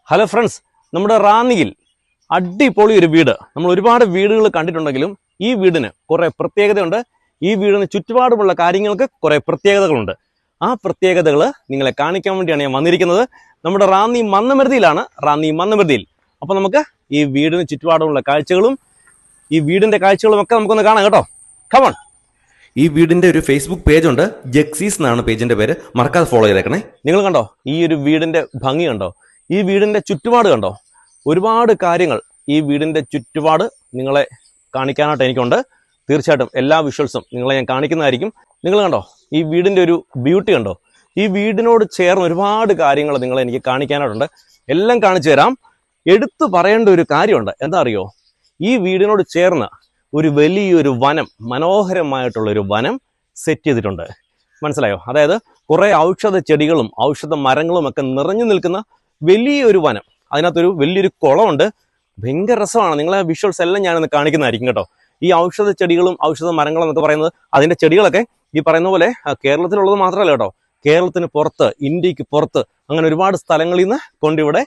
Hello friends, നമ്മുടെ റാന്നിയിൽ അടിപൊളി ഒരു വീട്. നമ്മൾ ഒരുപാട് വീടുകൾ കണ്ടിട്ടുണ്ടെങ്കിലും ഈ വീടിന് കുറേ പ്രത്യേകതയുണ്ട്. ഈ വീടിന് ചുറ്റുപാടുമുള്ള കാര്യങ്ങൾക്ക് കുറേ പ്രത്യേകതകളുണ്ട്. ആ പ്രത്യേകതകൾ നിങ്ങളെ കാണിക്കാൻ വേണ്ടിയാണ് ഞാൻ വന്നിരിക്കുന്നത്. നമ്മുടെ റാന്നി മന്നമരുതിയിലാണ്. അപ്പോൾ നമുക്ക് ഈ വീടിന് ചുറ്റുപാടുമുള്ള കാഴ്ചകളും ഈ വീടിന്റെ കാഴ്ചകളും ഒക്കെ നമുക്കൊന്ന് കാണാം കേട്ടോ. കമോൺ. ഈ വീടിന്റെ ഒരു ഫേസ്ബുക്ക് പേജ് ഉണ്ട്, ജെക്സീസ് എന്നാണ് പേജിന്റെ പേര്. മറക്കാതെ ഫോളോ ചെയ്തേക്കണേ. നിങ്ങൾ കണ്ടോ ഈ ഒരു വീടിന്റെ ഭംഗി കണ്ടോ? ഈ വീടിന്റെ ചുറ്റുപാട് കണ്ടോ? ഒരുപാട് കാര്യങ്ങൾ ഈ വീടിന്റെ ചുറ്റുപാട് നിങ്ങളെ കാണിക്കാനായിട്ട് എനിക്കുണ്ട്. തീർച്ചയായിട്ടും എല്ലാ വിഷ്വൽസും നിങ്ങളെ ഞാൻ കാണിക്കുന്നതായിരിക്കും. നിങ്ങൾ കണ്ടോ ഈ വീടിന്റെ ഒരു ബ്യൂട്ടി കണ്ടോ? ഈ വീടിനോട് ചേർന്ന് ഒരുപാട് കാര്യങ്ങൾ നിങ്ങളെ എനിക്ക് കാണിക്കാനായിട്ടുണ്ട്. എല്ലാം കാണിച്ചു തരാം. എടുത്തു പറയേണ്ട ഒരു കാര്യമുണ്ട്. എന്താ അറിയോ? ഈ വീടിനോട് ചേർന്ന് ഒരു വലിയൊരു വനം, മനോഹരമായിട്ടുള്ളൊരു വനം സെറ്റ് ചെയ്തിട്ടുണ്ട്. മനസ്സിലായോ? അതായത് കുറേ ഔഷധ ചെടികളും ഔഷധ മരങ്ങളും ഒക്കെ നിറഞ്ഞു നിൽക്കുന്ന വലിയൊരു വനം. അതിനകത്തൊരു വലിയൊരു കുളമുണ്ട്. ഭയങ്കര രസമാണ്. നിങ്ങളെ വിഷ്വൽസ് എല്ലാം ഞാനൊന്ന് കാണിക്കുന്നതായിരിക്കും കേട്ടോ. ഈ ഔഷധ ചെടികളും ഔഷധ മരങ്ങളും എന്നൊക്കെ പറയുന്നത്, അതിന്റെ ചെടികളൊക്കെ ഈ പറയുന്ന പോലെ കേരളത്തിലുള്ളത് മാത്രമല്ല കേട്ടോ, കേരളത്തിന് പുറത്ത്, ഇന്ത്യക്ക് പുറത്ത്, അങ്ങനെ ഒരുപാട് സ്ഥലങ്ങളിൽ നിന്ന് കൊണ്ടിവിടെ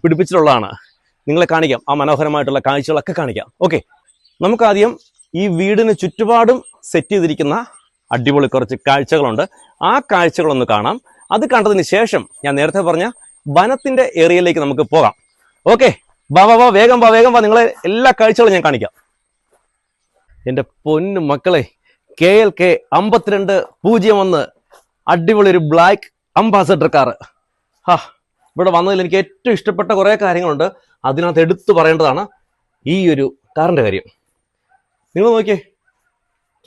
പിടിപ്പിച്ചിട്ടുള്ളതാണ്. നിങ്ങളെ കാണിക്കാം, ആ മനോഹരമായിട്ടുള്ള കാഴ്ചകളൊക്കെ കാണിക്കാം. ഓക്കെ, നമുക്കാദ്യം ഈ വീടിന് ചുറ്റുപാടും സെറ്റ് ചെയ്തിരിക്കുന്ന അടിപൊളി കുറച്ച് കാഴ്ചകളുണ്ട്. ആ കാഴ്ചകളൊന്ന് കാണാം. അത് കണ്ടതിന് ശേഷം ഞാൻ നേരത്തെ പറഞ്ഞ വനത്തിന്റെ ഏരിയയിലേക്ക് നമുക്ക് പോകാം. ഓക്കെ, വാ, വേഗം വാ. നിങ്ങളെ എല്ലാ കാഴ്ചകളും ഞാൻ കാണിക്കാം. എൻ്റെ പൊന്നു മക്കളെ, KLK 5201 അടിപൊളി ഒരു ബ്ലാക്ക് അംബാസഡർ കാറ്. ഇവിടെ വന്നതിൽ എനിക്ക് ഏറ്റവും ഇഷ്ടപ്പെട്ട കുറേ കാര്യങ്ങളുണ്ട്. അതിനകത്ത് എടുത്തു പറയേണ്ടതാണ് ഈ ഒരു കാറിന്റെ കാര്യം. നിങ്ങൾ നോക്കിയേ,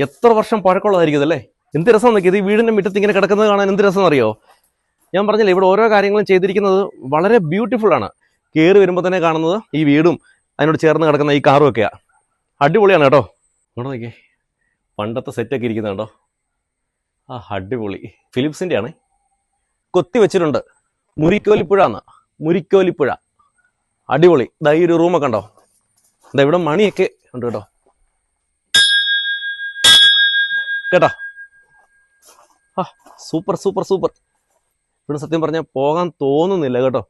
എത്ര വർഷം പഴക്കമുള്ളതായിരിക്കും അല്ലേ? എന്ത് രസം നോക്കിയത്. ഈ വീടിന്റെ മുറ്റത്ത് ഇങ്ങനെ കിടക്കുന്നത് കാണാൻ എന്ത് രസം അറിയോ? ഞാൻ പറഞ്ഞില്ലേ, ഇവിടെ ഓരോ കാര്യങ്ങളും ചെയ്തിരിക്കുന്നത് വളരെ ബ്യൂട്ടിഫുൾ ആണ്. കയറി വരുമ്പോൾ തന്നെ കാണുന്നത് ഈ വീടും അതിനോട് ചേർന്ന് കിടക്കുന്ന ഈ കാറും ഒക്കെയാണ്. അടിപൊളിയാണ് കേട്ടോ. ഇവിടെ നോക്കിയേ, പണ്ടത്തെ സെറ്റൊക്കെ ഇരിക്കുന്നത് കേട്ടോ. അടിപൊളി. ഫിലിപ്സിന്റെ ആണ്. കൊത്തി വെച്ചിട്ടുണ്ട്. മുരിക്കോലിപ്പുഴ. അടിപൊളി. ഈ ഒരു റൂമൊക്കെ ഉണ്ടോ? ഇവിടെ മണിയൊക്കെ ഉണ്ട് കേട്ടോ. സൂപ്പർ. ഇവിടെ സത്യം പറഞ്ഞാൽ പോകാൻ തോന്നുന്നില്ല കേട്ടോ.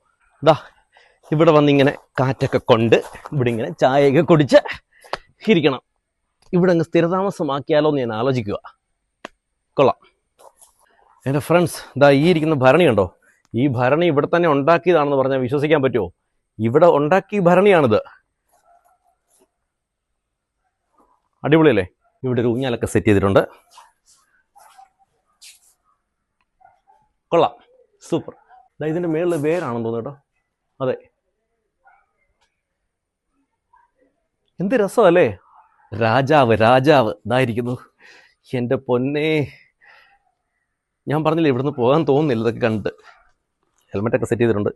ഇവിടെ വന്നിങ്ങനെ കാറ്റൊക്കെ കൊണ്ട് ഇവിടെ ഇങ്ങനെ ചായയൊക്കെ കുടിച്ച് ഇരിക്കണം. ഇവിടെ അങ്ങ് സ്ഥിരതാമസമാക്കിയാലോ എന്ന് ഞാൻ ആലോചിക്കുക. കൊള്ളാം. എൻ്റെ ഫ്രണ്ട്സ്, ഈ ഇരിക്കുന്ന ഭരണി കണ്ടോ? ഈ ഭരണി ഇവിടെ തന്നെ ഉണ്ടാക്കിയതാണെന്ന് പറഞ്ഞാൽ വിശ്വസിക്കാൻ പറ്റുമോ? ഇവിടെ ഉണ്ടാക്കിയ ഭരണിയാണിത്. അടിപൊളിയല്ലേ? ഇവിടെ ഒരു ഊഞ്ഞാലൊക്കെ സെറ്റ് ചെയ്തിട്ടുണ്ട്. കൊള്ളാം, സൂപ്പർ. ഇതിന്റെ മേളിൽ വേരാണെന്ന് തോന്നുന്നു കേട്ടോ. അതെ, എന്ത് രസമല്ലേ? രാജാവ് ഇതായിരിക്കുന്നു. എൻ്റെ പൊന്നേ, ഞാൻ പറഞ്ഞില്ലേ ഇവിടുന്ന് പോകാൻ തോന്നുന്നില്ല. ഇതൊക്കെ കണ്ട് ഹെൽമെറ്റൊക്കെ സെറ്റ് ചെയ്തിട്ടുണ്ട്.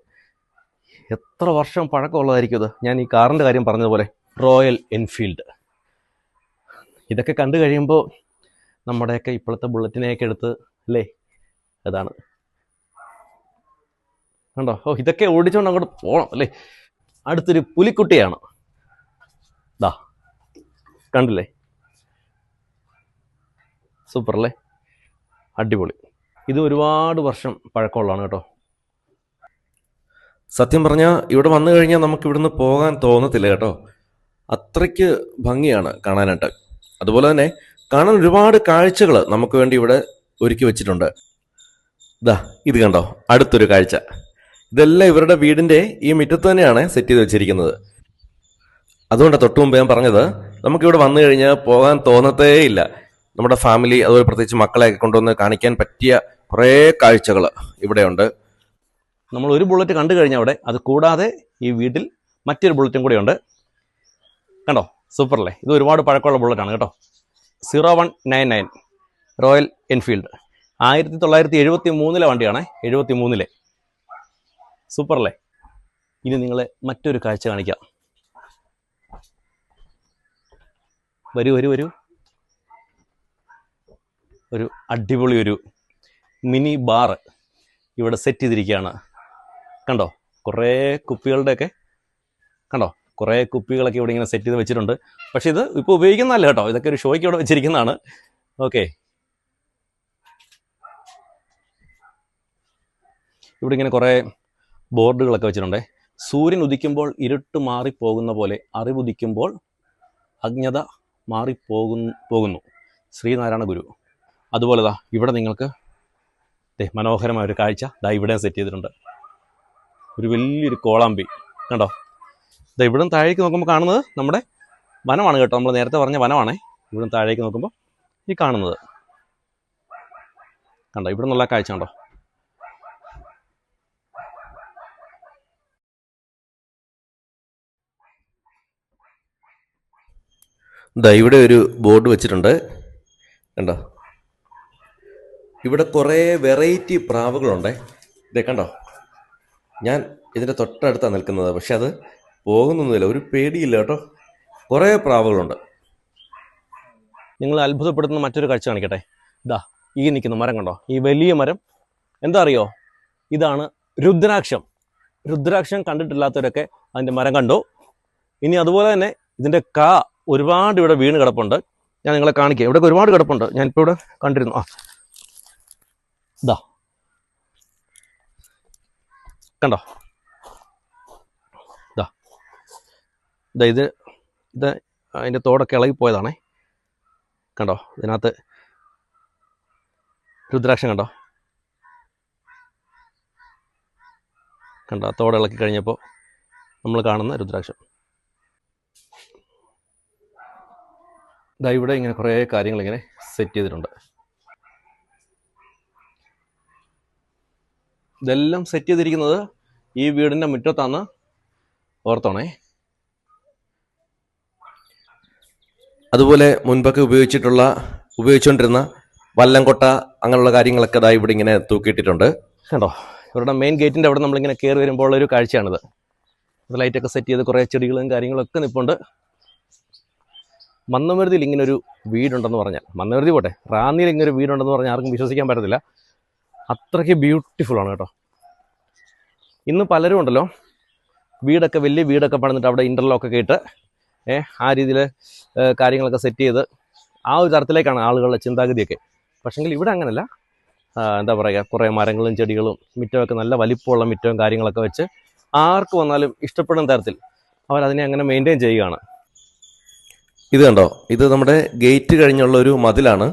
എത്ര വർഷം പഴക്കമുള്ളതായിരിക്കും ഇത്. ഞാൻ ഈ കാറിൻ്റെ കാര്യം പറഞ്ഞതുപോലെ റോയൽ എൻഫീൽഡ്. ഇതൊക്കെ കണ്ടു കഴിയുമ്പോൾ നമ്മുടെയൊക്കെ ഇപ്പോഴത്തെ ബുള്ളറ്റിനെയൊക്കെ എടുത്ത് അല്ലേ, അതാണ് കണ്ടോ. ഇതൊക്കെ ഓടിച്ചുകൊണ്ട് അങ്ങോട്ട് പോകണം അല്ലേ. അടുത്തൊരു പുലിക്കുട്ടിയാണ്. കണ്ടില്ലേ? സൂപ്പർ അല്ലേ? അടിപൊളി. ഇത് ഒരുപാട് വർഷം പഴക്കമുള്ളതാണ് കേട്ടോ. സത്യം പറഞ്ഞാൽ ഇവിടെ വന്നു കഴിഞ്ഞാൽ നമുക്ക് ഇവിടുന്ന് പോകാൻ തോന്നത്തില്ല കേട്ടോ. അത്രയ്ക്ക് ഭംഗിയാണ് കാണാനായിട്ട്. അതുപോലെ തന്നെ കാണാൻ ഒരുപാട് കാഴ്ചകൾ നമുക്ക് വേണ്ടി ഇവിടെ ഒരുക്കി വെച്ചിട്ടുണ്ട്. ഇത് കണ്ടോ, അടുത്തൊരു കാഴ്ച. ഇതെല്ലാം ഇവരുടെ വീടിന്റെ ഈ മുറ്റത്ത് തന്നെയാണ് സെറ്റ് ചെയ്ത് വെച്ചിരിക്കുന്നത്. അതുകൊണ്ടാണ് തൊട്ട് മുമ്പ് ഞാൻ പറഞ്ഞത്, നമുക്കിവിടെ വന്നു കഴിഞ്ഞാൽ പോകാൻ തോന്നത്തേ ഇല്ല. നമ്മുടെ ഫാമിലി, അതുപോലെ പ്രത്യേകിച്ച് മക്കളെയൊക്കെ കൊണ്ടുവന്ന് കാണിക്കാൻ പറ്റിയ കുറേ കാഴ്ചകൾ ഇവിടെയുണ്ട്. നമ്മൾ ഒരു ബുള്ളറ്റ് കണ്ടു കഴിഞ്ഞാൽ അവിടെ, അത് കൂടാതെ ഈ വീട്ടിൽ മറ്റൊരു ബുള്ളറ്റും കൂടെ ഉണ്ട്. കണ്ടോ, സൂപ്പർ അല്ലേ? ഇത് ഒരുപാട് പഴക്കമുള്ള ബുള്ളറ്റാണ് കേട്ടോ. 0199 റോയൽ എൻഫീൽഡ്. 1973 വണ്ടിയാണ്. 73 സൂപ്പർ അല്ലേ? ഇനി നിങ്ങളെ മറ്റൊരു കാഴ്ച കാണിക്കാം. വരൂ. ഒരു അടിപൊളി ഒരു മിനി ബാർ ഇവിടെ സെറ്റ് ചെയ്തിരിക്കുകയാണ്. കണ്ടോ, കുറേ കുപ്പികളുടെയൊക്കെ കണ്ടോ, കുറേ കുപ്പികളൊക്കെ ഇവിടെ ഇങ്ങനെ സെറ്റ് ചെയ്ത് വെച്ചിട്ടുണ്ട്. പക്ഷെ ഇത് ഇപ്പോൾ ഉപയോഗിക്കുന്നതല്ല കേട്ടോ, ഇതൊക്കെ ഒരു ഷോയ്ക്ക് ഇവിടെ വെച്ചിരിക്കുന്നതാണ്. ഓക്കെ, ഇവിടെ ഇങ്ങനെ കുറേ ബോർഡുകളൊക്കെ വെച്ചിട്ടുണ്ട്. സൂര്യൻ ഉദിക്കുമ്പോൾ ഇരുട്ട് മാറിപ്പോകുന്ന പോലെ അറിവുദിക്കുമ്പോൾ അജ്ഞത പോകുന്നു ശ്രീനാരായണ ഗുരു. അതുപോലെ ഇവിടെ നിങ്ങൾക്ക് മനോഹരമായ ഒരു കാഴ്ച ഇവിടെ സെറ്റ് ചെയ്തിട്ടുണ്ട്. ഒരു വലിയൊരു കോളാമ്പി കണ്ടോ. ഇവിടെ താഴേക്ക് നോക്കുമ്പോൾ കാണുന്നത് നമ്മുടെ വനമാണ് കേട്ടോ. നമ്മൾ നേരത്തെ പറഞ്ഞ വനമാണേ. ഇവിടെ താഴേക്ക് നോക്കുമ്പോൾ ഈ കാണുന്നത് കണ്ടോ. ഇവിടെ നിന്നുള്ള കാഴ്ച കണ്ടോ. ഇവിടെ ഒരു ബോർഡ് വെച്ചിട്ടുണ്ട് കണ്ടോ. ഇവിടെ കുറേ വെറൈറ്റി പ്രാവുകളുണ്ടേ. കണ്ടോ. ഞാൻ ഇതിൻ്റെ തൊട്ടടുത്താണ് നിൽക്കുന്നത്, പക്ഷെ അത് പോകുന്നൊന്നുമില്ല, ഒരു പേടിയില്ല കേട്ടോ. കുറേ പ്രാവുകളുണ്ട്. നിങ്ങൾ അത്ഭുതപ്പെടുത്തുന്ന മറ്റൊരു കാഴ്ച കാണിക്കട്ടെ. ഈ നിൽക്കുന്ന മരം കണ്ടോ. ഈ വലിയ മരം എന്താ അറിയോ, ഇതാണ് രുദ്രാക്ഷം. രുദ്രാക്ഷം കണ്ടിട്ടില്ലാത്തവരൊക്കെ അതിൻ്റെ മരം കണ്ടു. ഇനി അതുപോലെ തന്നെ ഇതിൻ്റെ ഒരുപാട് ഇവിടെ വീണ് കിടപ്പുണ്ട്. ഞാൻ നിങ്ങളെ കാണിക്കാം. ഇവിടെ ഒരുപാട് കിടപ്പുണ്ട്. ഞാനിപ്പോൾ ഇവിടെ കണ്ടിരുന്നു. കണ്ടോ. ഇത് അതിൻ്റെ തോടൊക്കെ ഇളകിപ്പോയതാണേ. കണ്ടോ. ഇതിനകത്ത് രുദ്രാക്ഷം കണ്ടോ. തോട് ഇളക്കി കഴിഞ്ഞപ്പോൾ നമ്മൾ കാണുന്ന രുദ്രാക്ഷം. ഇവിടെ ഇങ്ങനെ കുറേ കാര്യങ്ങൾ ഇങ്ങനെ സെറ്റ് ചെയ്തിട്ടുണ്ട്. ഇതെല്ലാം സെറ്റ് ചെയ്തിരിക്കുന്നത് ഈ വീടിൻ്റെ മുറ്റത്താണ്, ഓർത്തോണേ. അതുപോലെ മുൻപൊക്കെ ഉപയോഗിച്ചുകൊണ്ടിരുന്ന വല്ലംകൊട്ട അങ്ങനെയുള്ള കാര്യങ്ങളൊക്കെ ഇവിടെ ഇങ്ങനെ തൂക്കിയിട്ടിട്ടുണ്ട് കണ്ടോ. ഇവരുടെ മെയിൻ ഗേറ്റിൻ്റെ അവിടെ നമ്മളിങ്ങനെ കയറി വരുമ്പോൾ ഒരു കാഴ്ചയാണിത്. ലൈറ്റൊക്കെ സെറ്റ് ചെയ്ത് കുറേ ചെടികളും കാര്യങ്ങളൊക്കെ നിൽപ്പുണ്ട്. മന്നമരുതിയിൽ ഇങ്ങനൊരു വീടുണ്ടെന്ന് പറഞ്ഞാൽ, മന്നമരുതി പോട്ടെ, റാന്നിയിൽ ഇങ്ങനൊരു വീടുണ്ടെന്ന് പറഞ്ഞാൽ ആർക്കും വിശ്വസിക്കാൻ പറ്റത്തില്ല. അത്രയ്ക്ക് ബ്യൂട്ടിഫുള്ളാണ് കേട്ടോ. ഇന്ന് പലരും ഉണ്ടല്ലോ വീടൊക്കെ വലിയ വീടൊക്കെ പണിതിട്ട് അവിടെ ഇൻ്റർലോക്കൊക്കെ ഇട്ട് ആ രീതിയിൽ കാര്യങ്ങളൊക്കെ സെറ്റ് ചെയ്ത് ആ ഒരു തരത്തിലേക്കാണ് ആളുകളുടെ ചിന്താഗതിയൊക്കെ. പക്ഷെങ്കിൽ ഇവിടെ അങ്ങനെയല്ല. എന്താ പറയുക, കുറേ മരങ്ങളും ചെടികളും മുറ്റമൊക്കെ നല്ല വലിപ്പമുള്ള മുറ്റവും കാര്യങ്ങളൊക്കെ വെച്ച് ആർക്ക് വന്നാലും ഇഷ്ടപ്പെടുന്ന തരത്തിൽ അവരതിനെ അങ്ങനെ മെയിൻറ്റെയിൻ ചെയ്യുകയാണ്. ഇത് കണ്ടോ, ഇത് നമ്മുടെ ഗേറ്റ് കഴിഞ്ഞുള്ള ഒരു മതിലാണ്.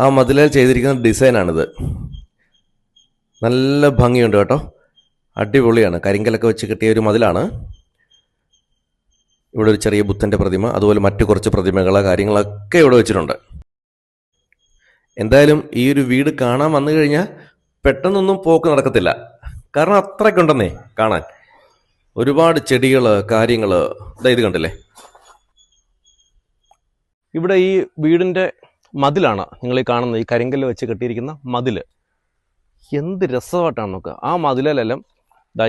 ആ മതിലിൽ ചെയ്തിരിക്കുന്ന ഡിസൈനാണിത്. നല്ല ഭംഗിയുണ്ട് കേട്ടോ, അടിപൊളിയാണ്. കരിങ്കലൊക്കെ വെച്ച് കിട്ടിയ ഒരു മതിലാണ്. ഇവിടെ ഒരു ചെറിയ ബുദ്ധൻ്റെ പ്രതിമ, അതുപോലെ മറ്റു കുറച്ച് പ്രതിമകളോ കാര്യങ്ങളൊക്കെ ഇവിടെ വെച്ചിട്ടുണ്ട്. എന്തായാലും ഈ ഒരു വീട് കാണാൻ വന്നു കഴിഞ്ഞാൽ പെട്ടെന്നൊന്നും പോക്ക് നടക്കത്തില്ല. കാരണം അത്രയ്ക്കുണ്ടെന്നേ കാണാൻ. ഒരുപാട് ചെടികൾ കാര്യങ്ങൾ. ഇത് കണ്ടില്ലേ. ഇവിടെ ഈ വീടിൻ്റെ മതിലാണ് നിങ്ങൾ ഈ കാണുന്നത്. ഈ കരിങ്കല്ല് വെച്ച് കെട്ടിയിരിക്കുന്ന മതിൽ എന്ത് രസമായിട്ടാണ് നോക്കുക. ആ മതിലെല്ലാം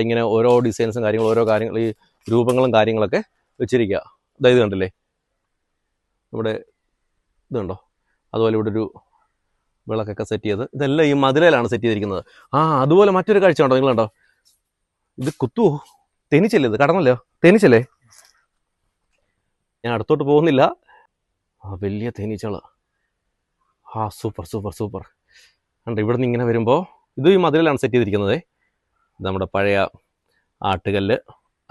ഇങ്ങനെ ഓരോ ഡിസൈൻസും കാര്യങ്ങളും ഓരോ കാര്യങ്ങൾ ഈ രൂപങ്ങളും കാര്യങ്ങളൊക്കെ വെച്ചിരിക്കുക. ഇത് കണ്ടില്ലേ. ഇവിടെ ഇതുണ്ടോ. അതുപോലെ ഇവിടെ ഒരു വിളക്കൊക്കെ സെറ്റ് ചെയ്ത് ഇതെല്ലാം ഈ മതിലയിലാണ് സെറ്റ് ചെയ്തിരിക്കുന്നത്. അതുപോലെ മറ്റൊരു കാഴ്ച ഉണ്ടോ നിങ്ങൾ കണ്ടോ. ഇത് കുത്തുവോ, തേനീച്ചല്ലേ, ഇത് കടന്നല്ലോ, തേനീച്ചല്ലേ. ഞാൻ അടുത്തോട്ട് പോകുന്നില്ല. വലിയ തേനീച്ചകൾ. Super super super. കണ്ടോ. ഇവിടെ നിന്ന് ഇങ്ങനെ വരുമ്പോൾ ഇത് ഈ മതിലിലാണ് സെറ്റ് ചെയ്തിരിക്കുന്നത്. നമ്മുടെ പഴയ ആട്ടുകല്ല്,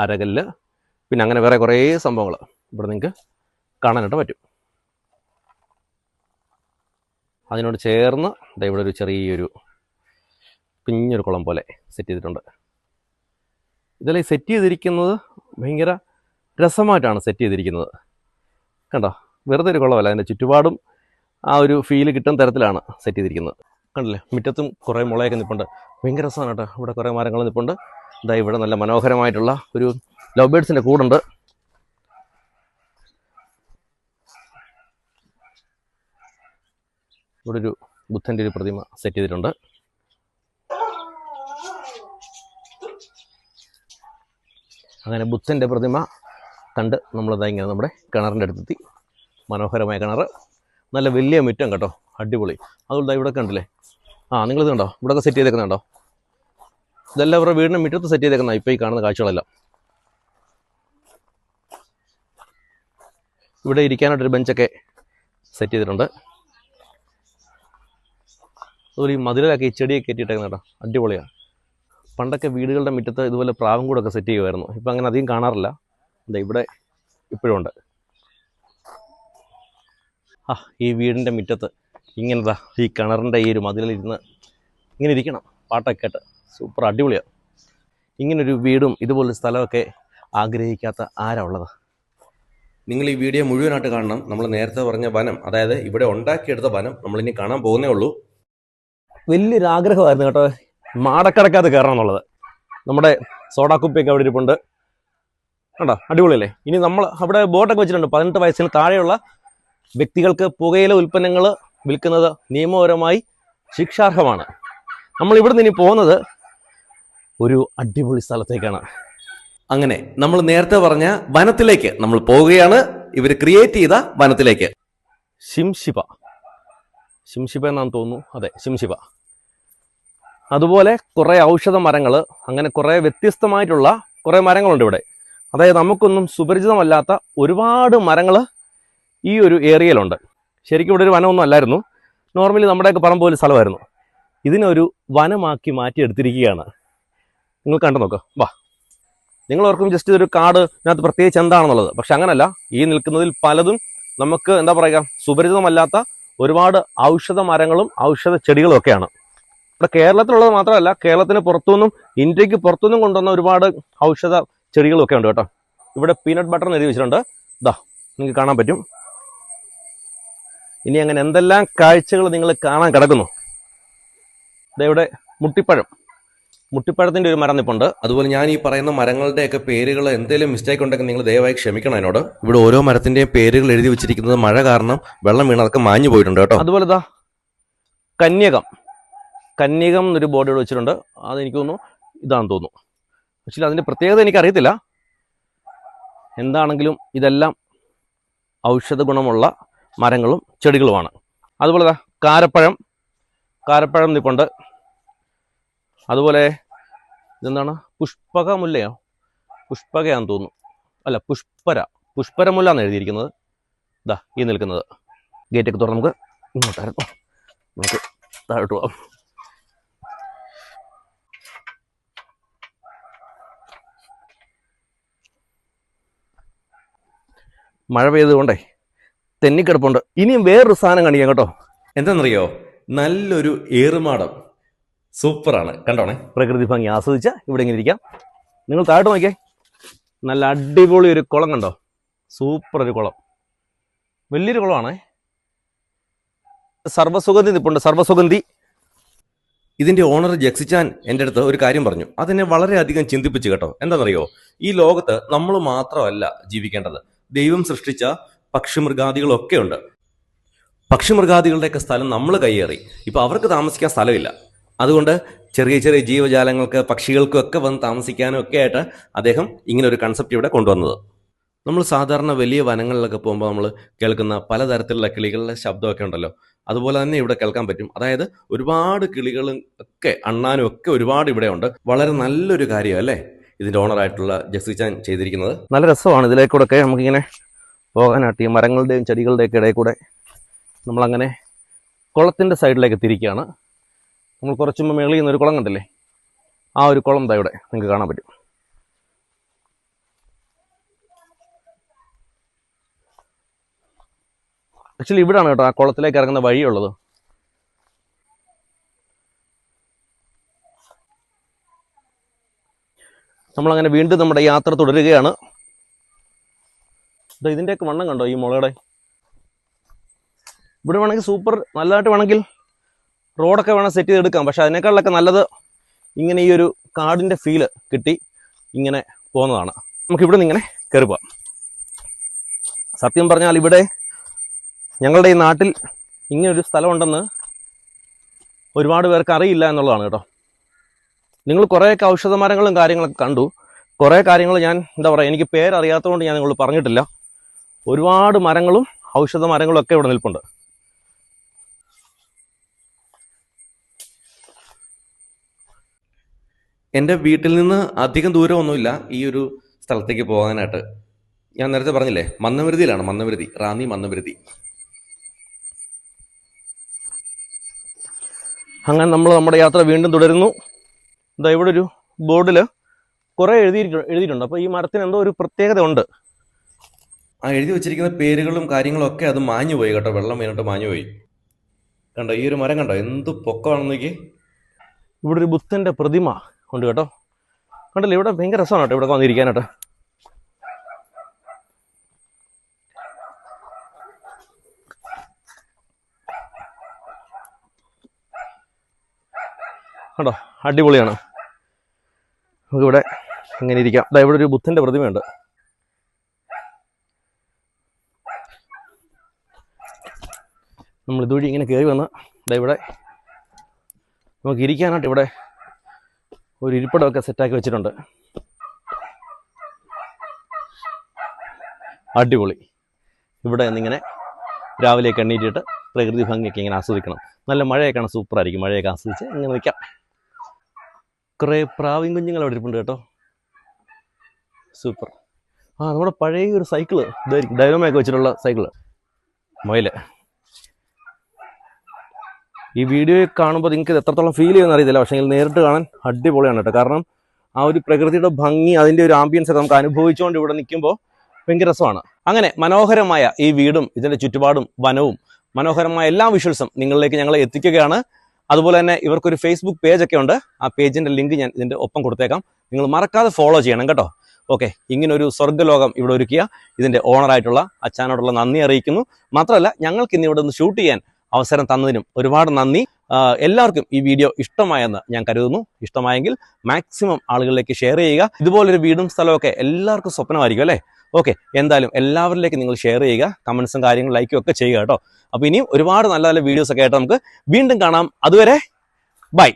അരകല്ല്, പിന്നെ അങ്ങനെ വേറെ കുറേ സംഭവങ്ങൾ ഇവിടെ നിങ്ങൾക്ക് കാണാനായിട്ട് പറ്റും. അതിനോട് ചേർന്ന് ഇവിടെ ഒരു ചെറിയൊരു കുഞ്ഞൊരു കുളം പോലെ സെറ്റ് ചെയ്തിട്ടുണ്ട്. ഇതെല്ലാം സെറ്റ് ചെയ്തിരിക്കുന്നത് ഭയങ്കര രസമായിട്ടാണ് സെറ്റ് ചെയ്തിരിക്കുന്നത് കണ്ടോ. വെറുതെ ഒരു കുളമല്ല, അതിൻ്റെ ചുറ്റുപാടും ആ ഒരു ഫീല് കിട്ടുന്ന തരത്തിലാണ് സെറ്റ് ചെയ്തിരിക്കുന്നത്. കണ്ടില്ലേ. മുറ്റത്തും കുറേ മുളയൊക്കെ നിൽപ്പുണ്ട്. ഭയങ്കര രസമാണ് കേട്ടോ. ഇവിടെ കുറേ മരങ്ങൾ നിൽപ്പുണ്ട്. ഇവിടെ നല്ല മനോഹരമായിട്ടുള്ള ഒരു ലവ് ബേർഡ്സിൻ്റെ കൂടുണ്ട്. ഇവിടെ ഒരു ബുദ്ധൻ്റെ ഒരു പ്രതിമ സെറ്റ് ചെയ്തിട്ടുണ്ട്. അങ്ങനെ ബുദ്ധൻ്റെ പ്രതിമ കണ്ട് നമ്മളിങ്ങനെ നമ്മുടെ കിണറിൻ്റെ അടുത്തെത്തി. മനോഹരമായ കിണർ, നല്ല വലിയ മുറ്റം കേട്ടോ, അടിപൊളി. അതുകൊണ്ട് ഇവിടെ കണ്ടില്ലേ. നിങ്ങളിത് കണ്ടോ, ഇവിടെയൊക്കെ സെറ്റ് ചെയ്തേക്കുന്നുണ്ടോ. ഇതെല്ലാം അവരുടെ വീടിൻ്റെ മുറ്റത്ത് സെറ്റ് ചെയ്തേക്കുന്ന ഇപ്പോൾ ഈ കാണുന്ന കാഴ്ചകളെല്ലാം. ഇവിടെ ഇരിക്കാനായിട്ടൊരു ബെഞ്ചൊക്കെ സെറ്റ് ചെയ്തിട്ടുണ്ട്. അതുപോലെ ഈ മതിലൊക്കെ ഈ ചെടിയൊക്കെ കയറ്റിയിട്ടേക്കുന്ന കേട്ടോ, അടിപൊളിയാണ്. പണ്ടൊക്കെ വീടുകളുടെ മുറ്റത്ത് ഇതുപോലെ പ്രാവും കൂടൊക്കെ സെറ്റ് ചെയ്യുമായിരുന്നു. ഇപ്പം അങ്ങനെ അധികം കാണാറില്ല. എന്താ ഇവിടെ ഇപ്പോഴും ഉണ്ട്. ഈ വീടിൻ്റെ മുറ്റത്ത് ഇങ്ങനെതാ ഈ കിണറിൻ്റെ ഈ ഒരു മതിലിരുന്ന് ഇങ്ങനെ ഇരിക്കണം, പാട്ടൊക്കെ കേട്ട്. സൂപ്പർ അടിപൊളിയാണ്. ഇങ്ങനൊരു വീടും ഇതുപോലൊരു സ്ഥലമൊക്കെ ആഗ്രഹിക്കാത്ത ആരാ ഉള്ളത്? നിങ്ങൾ ഈ വീഡിയോ മുഴുവനായിട്ട് കാണണം. നമ്മൾ നേരത്തെ പറഞ്ഞ വനം, അതായത് ഇവിടെ ഉണ്ടാക്കിയെടുത്ത വനം നമ്മളിനി കാണാൻ പോകുന്നേ ഉള്ളൂ. വലിയൊരു ആഗ്രഹമായിരുന്നു കേട്ടോ മാടക്കടക്കകത്ത് കയറണം എന്നുള്ളത്. നമ്മുടെ സോഡാക്കുപ്പിയൊക്കെ അവിടെ ഇരിപ്പുണ്ട് കണ്ടോ, അടിപൊളിയല്ലേ. ഇനി നമ്മൾ അവിടെ ബോർഡൊക്കെ വെച്ചിട്ടുണ്ട്, 18 വയസ്സിന് താഴെയുള്ള വ്യക്തികൾക്ക് പുകയില ഉൽപ്പന്നങ്ങൾ വിൽക്കുന്നത് നിയമപരമായി ശിക്ഷാർഹമാണ്. നമ്മൾ ഇവിടെ നിന്ന് ഇനി പോകുന്നത് ഒരു അടിപൊളി സ്ഥലത്തേക്കാണ്. അങ്ങനെ നമ്മൾ നേരത്തെ പറഞ്ഞ വനത്തിലേക്ക് നമ്മൾ പോവുകയാണ്. ഇവർ ക്രിയേറ്റ് ചെയ്ത വനത്തിലേക്ക്. ശിംശിപ എന്നാന്ന് തോന്നുന്നു. അതെ, ശിംശിപ. അതുപോലെ കുറേ ഔഷധ മരങ്ങൾ, അങ്ങനെ കുറേ വ്യത്യസ്തമായിട്ടുള്ള കുറേ മരങ്ങളുണ്ട് ഇവിടെ. അതായത് നമുക്കൊന്നും സുപരിചിതമല്ലാത്ത ഒരുപാട് മരങ്ങൾ ഈ ഒരു ഏരിയയിലുണ്ട്. ശരിക്കും ഇവിടെ ഒരു വനമൊന്നും അല്ലായിരുന്നു, നോർമലി നമ്മുടെയൊക്കെ പറമ്പ് പോലെ സ്ഥലമായിരുന്നു. ഇതിനൊരു വനമാക്കി മാറ്റിയെടുത്തിരിക്കുകയാണ്. നിങ്ങൾ കണ്ടു നോക്കുക. വാ, നിങ്ങൾ ഓർക്കും ജസ്റ്റ് ഇതൊരു കാട്, ഇതിനകത്ത് പ്രത്യേകിച്ച് എന്താണെന്നുള്ളത്. പക്ഷെ അങ്ങനല്ല. ഈ നിൽക്കുന്നതിൽ പലതും നമുക്ക് എന്താ പറയുക, സുപരിചിതമല്ലാത്ത ഒരുപാട് ഔഷധ മരങ്ങളും ഔഷധ ചെടികളും ഒക്കെയാണ്. ഇവിടെ കേരളത്തിലുള്ളത് മാത്രമല്ല, കേരളത്തിന് പുറത്തുനിന്നും ഇന്ത്യക്ക് പുറത്തുനിന്നും കൊണ്ടുവന്ന ഒരുപാട് ഔഷധ ചെടികളും ഒക്കെ ഉണ്ട് കേട്ടോ. ഇവിടെ പീനട്ട് ബട്ടർ എഴുതി വെച്ചിട്ടുണ്ട്. ഇതാ നിങ്ങൾക്ക് കാണാൻ പറ്റും. ഇനി അങ്ങനെ എന്തെല്ലാം കാഴ്ചകൾ നിങ്ങൾ കാണാൻ കിടക്കുന്നു. ഇവിടെ മുട്ടിപ്പഴത്തിന്റെ ഒരു മരം നിപ്പുണ്ട്. അതുപോലെ ഞാൻ ഈ പറയുന്ന മരങ്ങളുടെയൊക്കെ പേരുകൾ എന്തെങ്കിലും മിസ്റ്റേക്ക് ഉണ്ടെങ്കിൽ നിങ്ങൾ ദയവായി ക്ഷമിക്കണം എന്നോട്. ഇവിടെ ഓരോ മരത്തിന്റെയും പേരുകൾ എഴുതി വെച്ചിരിക്കുന്നത് മഴ കാരണം വെള്ളം വീണ് അതൊക്കെ മാഞ്ഞു പോയിട്ടുണ്ട് കേട്ടോ. അതുപോലെ ഇതാ കന്യകം എന്നൊരു ബോർഡ് ഇവിടെ വെച്ചിട്ടുണ്ട്. അതെനിക്ക് തോന്നുന്നു ഇതാണെന്ന് തോന്നുന്നു. ആക്ച്വലി അതിന്റെ പ്രത്യേകത എനിക്കറിയത്തില്ല. എന്താണെങ്കിലും ഇതെല്ലാം ഔഷധ ഗുണമുള്ള മരങ്ങളും ചെടികളുമാണ്. അതുപോലെ ഇതാ കാരപ്പഴം നിപ്പുണ്ട്. അതുപോലെ ഇതെന്താണ്, പുഷ്പകമുല്ലയോ, പുഷ്പകയാന്ന് തോന്നുന്നു. അല്ല, പുഷ്പരമുല്ല എന്ന് എഴുതിയിരിക്കുന്നത്. ഇതാ ഈ നിൽക്കുന്നത്. ഗേറ്റൊക്കെ തുറന്ന് നമുക്ക് ഇങ്ങോട്ടായിരുന്നു, നമുക്ക് താഴോട്ട് പോവാം. മഴ പെയ്തുകൊണ്ടേ തെന്നിക്കിടപ്പുണ്ട്. ഇനിയും വേറൊരു സാധനം കാണിക്കാം കേട്ടോ. എന്താണെന്നറിയോ, നല്ലൊരു ഏറുമാടം. സൂപ്പറാണ്, കണ്ടോണേ. പ്രകൃതി ഭംഗി ആസ്വദിച്ച ഇവിടെ ഇങ്ങനെ ഇരിക്കാം. നിങ്ങൾ താഴോട്ട് നോക്കിയേ, നല്ല അടിപൊളി ഒരു കുളം കണ്ടോ. സൂപ്പർ ഒരു കുളം, വലിയൊരു കുളമാണേ. സർവ്വസുഗന്ധി നിപ്പുണ്ട്, സർവ്വസുഗന്ധി. ഇതിന്റെ ഓണർ ജക്സിച്ചാൻ എൻ്റെ അടുത്ത് ഒരു കാര്യം പറഞ്ഞു. അതെന്നെ വളരെയധികം ചിന്തിപ്പിച്ചു കേട്ടോ. എന്താണെന്നറിയോ, ഈ ലോകത്ത് നമ്മൾ മാത്രമല്ല ജീവിക്കേണ്ടത്, ദൈവം സൃഷ്ടിച്ച പക്ഷിമൃഗാദികളൊക്കെ ഉണ്ട്. പക്ഷിമൃഗാദികളുടെയൊക്കെ സ്ഥലം നമ്മൾ കയ്യേറി. ഇപ്പൊ അവർക്ക് താമസിക്കാൻ സ്ഥലമില്ല. അതുകൊണ്ട് ചെറിയ ചെറിയ ജീവജാലങ്ങൾക്ക്, പക്ഷികൾക്കും ഒക്കെ വന്ന് താമസിക്കാനും ഒക്കെ ആയിട്ട് അദ്ദേഹം ഇങ്ങനെ ഒരു കൺസെപ്റ്റ് ഇവിടെ കൊണ്ടുവന്നത്. നമ്മൾ സാധാരണ വലിയ വനങ്ങളിലൊക്കെ പോകുമ്പോൾ നമ്മൾ കേൾക്കുന്ന പലതരത്തിലുള്ള കിളികളുടെ ശബ്ദമൊക്കെ ഉണ്ടല്ലോ, അതുപോലെ തന്നെ ഇവിടെ കേൾക്കാൻ പറ്റും. അതായത് ഒരുപാട് കിളികളും ഒക്കെ അണ്ണാനും ഒക്കെ ഒരുപാട് ഇവിടെ ഉണ്ട്. വളരെ നല്ലൊരു കാര്യം അല്ലേ ഇതിന്റെ ഓണറായിട്ടുള്ള ജക്സിച്ചാൻ ചെയ്തിരിക്കുന്നത്. നല്ല രസമാണ്. ഇതിലേക്കൂടെ ഒക്കെ നമുക്കിങ്ങനെ പോകാനായിട്ട് ഈ മരങ്ങളുടെയും ചെടികളുടെയൊക്കെ ഇടയിൽ കൂടെ നമ്മളങ്ങനെ കുളത്തിന്റെ സൈഡിലേക്ക് തിരിക്കുകയാണ്. നമ്മൾ കുറച്ച് മുമ്പ് മേളിൽ നിന്നൊരു കുളം കണ്ടില്ലേ, ആ ഒരു കുളം ദാ ഇവിടെ നിങ്ങൾക്ക് കാണാൻ പറ്റും. ആക്ച്വലി ഇവിടാണ് കേട്ടോ ആ കുളത്തിലേക്ക് ഇറങ്ങുന്ന വഴിയുള്ളത്. നമ്മളങ്ങനെ വീണ്ടും നമ്മുടെ യാത്ര തുടരുകയാണ്. ഇതിൻ്റെയൊക്കെ വണ്ണം കണ്ടോ ഈ മുളയുടെ. ഇവിടെ വേണമെങ്കിൽ സൂപ്പർ നല്ലതായിട്ട് വേണമെങ്കിൽ റോഡൊക്കെ വേണം സെറ്റ് ചെയ്തെടുക്കാം. പക്ഷെ അതിനേക്കാളൊക്കെ നല്ലത് ഇങ്ങനെ ഈ ഒരു കാടിൻ്റെ ഫീല് കിട്ടി ഇങ്ങനെ പോകുന്നതാണ്. നമുക്ക് ഇവിടെ നിന്ന് ഇങ്ങനെ കയറി പോവാം. സത്യം പറഞ്ഞാൽ ഇവിടെ ഞങ്ങളുടെ ഈ നാട്ടിൽ ഇങ്ങനൊരു സ്ഥലമുണ്ടെന്ന് ഒരുപാട് പേർക്ക് അറിയില്ല എന്നുള്ളതാണ് കേട്ടോ. നിങ്ങൾ കുറേയൊക്കെ ഔഷധ മരങ്ങളും കാര്യങ്ങളൊക്കെ കണ്ടു. കുറേ കാര്യങ്ങൾ ഞാൻ എന്താ പറയുക, എനിക്ക് പേരറിയാത്തതുകൊണ്ട് ഞാൻ നിങ്ങൾ പറഞ്ഞിട്ടില്ല. ഒരുപാട് മരങ്ങളും ഔഷധ മരങ്ങളും ഒക്കെ ഇവിടെ നിൽപ്പുണ്ട്. എൻ്റെ വീട്ടിൽ നിന്ന് അധികം ദൂരമൊന്നുമില്ല ഈ ഒരു സ്ഥലത്തേക്ക് പോകാനായിട്ട്. ഞാൻ നേരത്തെ പറഞ്ഞില്ലേ, മന്നമരുതിയിലാണ്. റാന്നി മന്നമരുതി. അങ്ങനെ നമ്മൾ നമ്മുടെ യാത്ര വീണ്ടും തുടരുന്നു. ഇതാ ഇവിടെ ഒരു ബോർഡിൽ കുറേ എഴുതിയിട്ടുണ്ട്. അപ്പോൾ ഈ മരത്തിന് എന്തോ ഒരു പ്രത്യേകത ഉണ്ട്. ആ എഴുതി വെച്ചിരിക്കുന്ന പേരുകളും കാര്യങ്ങളും ഒക്കെ അത് മാഞ്ഞു പോയി കേട്ടോ, വെള്ളം വീണിട്ട് മാഞ്ഞു പോയി. കണ്ടോ ഈ ഒരു മരം കണ്ടോ, എന്ത് പൊക്കമാണെന്ന് നോക്കി. ഇവിടെ ഒരു ബുദ്ധന്റെ പ്രതിമ ഉണ്ട് കേട്ടോ, കണ്ടല്ലോ. ഇവിടെ ഭയങ്കര രസമാണ് കേട്ടോ ഇവിടെ വന്നിരിക്കാനായിട്ട്. കണ്ടോ അടിപൊളിയാണ്. നമുക്കിവിടെ ഇങ്ങനെ ഇരിക്കാം. ദാ ഇവിടെ ഒരു ബുദ്ധന്റെ പ്രതിമയുണ്ട്. നമ്മൾ ഇതുവഴി ഇങ്ങനെ കയറി വന്ന് ദാ ഇവിടെ നമുക്ക് ഇരിക്കാനായിട്ട് ഇവിടെ ഒരു ഇരിപ്പിടമൊക്കെ സെറ്റാക്കി വെച്ചിട്ടുണ്ട്. അടിപൊളി. ഇവിടെ നിന്നിങ്ങനെ രാവിലെയൊക്കെ എണ്ണീറ്റിട്ട് പ്രകൃതി ഭംഗിയൊക്കെ ഇങ്ങനെ ആസ്വദിക്കണം. നല്ല മഴയൊക്കെയാണ്, സൂപ്പറായിരിക്കും. മഴയൊക്കെ ആസ്വദിച്ച് ഇങ്ങനെ നിൽക്കാം. കുറേ പ്രാവിൻ കുഞ്ഞുങ്ങൾ അവിടെ ഇരിപ്പുണ്ട് കേട്ടോ, സൂപ്പർ. നമ്മുടെ പഴയ ഒരു സൈക്കിള് ഇതായിരിക്കും, ഡൈനമൊക്കെ വെച്ചിട്ടുള്ള സൈക്കിള്. മൊയില് ഈ വീഡിയോ കാണുമ്പോൾ നിങ്ങൾക്ക് ഇത് എത്രത്തോളം ഫീൽ ചെയ്യുമെന്ന് അറിയത്തില്ല, പക്ഷേ നേരിട്ട് കാണാൻ അടിപൊളിയാണ് കേട്ടോ. കാരണം ആ ഒരു പ്രകൃതിയുടെ ഭംഗി, അതിൻ്റെ ഒരു ആംബിയൻസ് ഒക്കെ നമുക്ക് അനുഭവിച്ചുകൊണ്ട് ഇവിടെ നിൽക്കുമ്പോൾ ഭയങ്കര രസമാണ്. അങ്ങനെ മനോഹരമായ ഈ വീടും ഇതിൻ്റെ ചുറ്റുപാടും വനവും മനോഹരമായ എല്ലാ വിഷ്വൽസും നിങ്ങളിലേക്ക് ഞങ്ങൾ എത്തിക്കുകയാണ്. അതുപോലെ തന്നെ ഇവർക്കൊരു ഫേസ്ബുക്ക് പേജൊക്കെ ഉണ്ട്. ആ പേജിൻ്റെ ലിങ്ക് ഞാൻ ഇതിൻ്റെ ഒപ്പം കൊടുത്തേക്കാം. നിങ്ങൾ മറക്കാതെ ഫോളോ ചെയ്യണം കേട്ടോ. ഓക്കെ, ഇങ്ങനൊരു സ്വർഗ്ഗലോകം ഇവിടെ ഒരുക്കിയ ഇതിൻ്റെ ഓണറായിട്ടുള്ള അച്ഛനോടുള്ള നന്ദി അറിയിക്കുന്നു. മാത്രമല്ല ഞങ്ങൾക്ക് ഇന്ന് ഇവിടെ ഒന്ന് ഷൂട്ട് ചെയ്യാൻ അവസരം തന്നതിനും ഒരുപാട് നന്ദി. എല്ലാവർക്കും ഈ വീഡിയോ ഇഷ്ടമായെന്ന് ഞാൻ കരുതുന്നു. ഇഷ്ടമായെങ്കിൽ മാക്സിമം ആളുകളിലേക്ക് ഷെയർ ചെയ്യുക. ഇതുപോലൊരു വീടും സ്ഥലമൊക്കെ എല്ലാവർക്കും സ്വപ്നമായിരിക്കും അല്ലേ? ഓക്കെ, എന്തായാലും എല്ലാവരിലേക്ക് നിങ്ങൾ ഷെയർ ചെയ്യുക, കമൻസും കാര്യങ്ങളും ലൈക്കും ഒക്കെ ചെയ്യുക കേട്ടോ. അപ്പോൾ ഇനിയും ഒരുപാട് നല്ല നല്ല വീഡിയോസ് ഒക്കെ ആയിട്ട് നമുക്ക് വീണ്ടും കാണാം. അതുവരെ ബൈ.